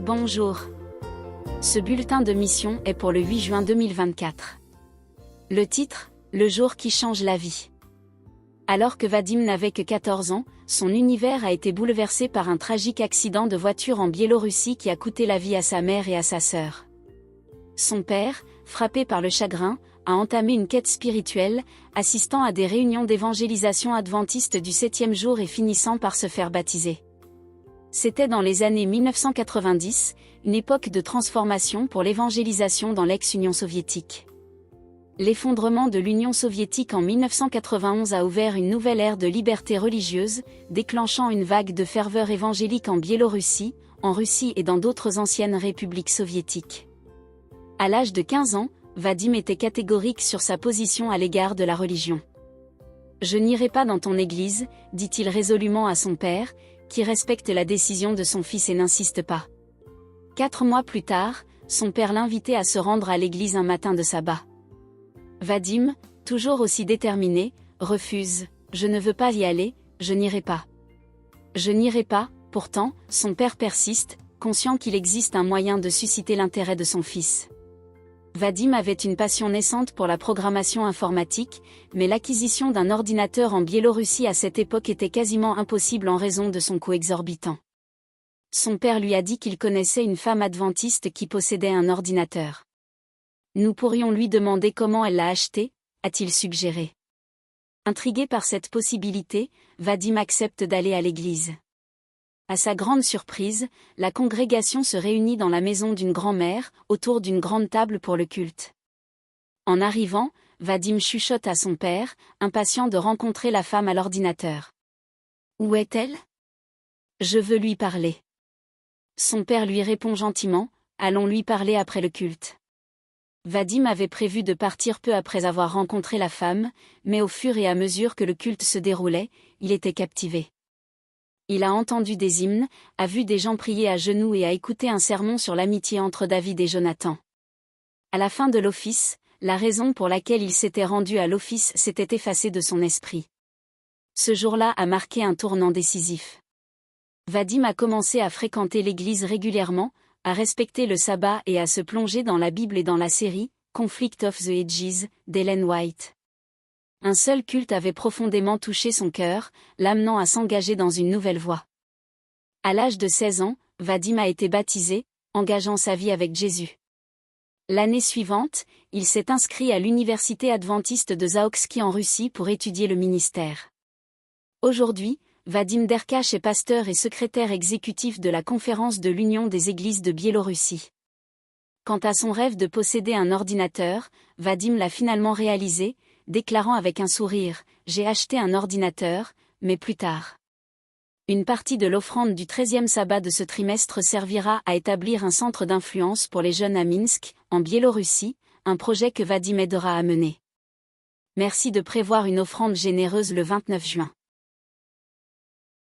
Bonjour. Ce bulletin de mission est pour le 8 juin 2024. Le titre, Le jour qui change la vie. Alors que Vadim n'avait que 14 ans, son univers a été bouleversé par un tragique accident de voiture en Biélorussie qui a coûté la vie à sa mère et à sa sœur. Son père, frappé par le chagrin, a entamé une quête spirituelle, assistant à des réunions d'évangélisation adventiste du 7e jour et finissant par se faire baptiser. C'était dans les années 1990, une époque de transformation pour l'évangélisation dans l'ex-Union soviétique. L'effondrement de l'Union soviétique en 1991 a ouvert une nouvelle ère de liberté religieuse, déclenchant une vague de ferveur évangélique en Biélorussie, en Russie et dans d'autres anciennes républiques soviétiques. À l'âge de 15 ans, Vadim était catégorique sur sa position à l'égard de la religion. « Je n'irai pas dans ton église », dit-il résolument à son père, qui respecte la décision de son fils et n'insiste pas. 4 mois plus tard, son père l'invitait à se rendre à l'église un matin de sabbat. Vadim, toujours aussi déterminé, refuse « Je ne veux pas y aller, je n'irai pas. » Je n'irai pas, pourtant, son père persiste, conscient qu'il existe un moyen de susciter l'intérêt de son fils. Vadim avait une passion naissante pour la programmation informatique, mais l'acquisition d'un ordinateur en Biélorussie à cette époque était quasiment impossible en raison de son coût exorbitant. Son père lui a dit qu'il connaissait une femme adventiste qui possédait un ordinateur. Nous pourrions lui demander comment elle l'a acheté, a-t-il suggéré. Intrigué par cette possibilité, Vadim accepte d'aller à l'église. À sa grande surprise, la congrégation se réunit dans la maison d'une grand-mère, autour d'une grande table pour le culte. En arrivant, Vadim chuchote à son père, impatient de rencontrer la femme à l'ordinateur. « Où est-elle ? Je veux lui parler. » Son père lui répond gentiment, « Allons lui parler après le culte. » Vadim avait prévu de partir peu après avoir rencontré la femme, mais au fur et à mesure que le culte se déroulait, il était captivé. Il a entendu des hymnes, a vu des gens prier à genoux et a écouté un sermon sur l'amitié entre David et Jonathan. À la fin de l'office, la raison pour laquelle il s'était rendu à l'office s'était effacée de son esprit. Ce jour-là a marqué un tournant décisif. Vadim a commencé à fréquenter l'église régulièrement, à respecter le sabbat et à se plonger dans la Bible et dans la série « Conflict of the Ages » d'Ellen White. Un seul culte avait profondément touché son cœur, l'amenant à s'engager dans une nouvelle voie. À l'âge de 16 ans, Vadim a été baptisé, engageant sa vie avec Jésus. L'année suivante, il s'est inscrit à l'université adventiste de Zaoksky en Russie pour étudier le ministère. Aujourd'hui, Vadim Derkash est pasteur et secrétaire exécutif de la conférence de l'Union des églises de Biélorussie. Quant à son rêve de posséder un ordinateur, Vadim l'a finalement réalisé, déclarant avec un sourire « J'ai acheté un ordinateur, mais plus tard. » Une partie de l'offrande du 13e sabbat de ce trimestre servira à établir un centre d'influence pour les jeunes à Minsk, en Biélorussie, un projet que Vadim aidera à mener. Merci de prévoir une offrande généreuse le 29 juin.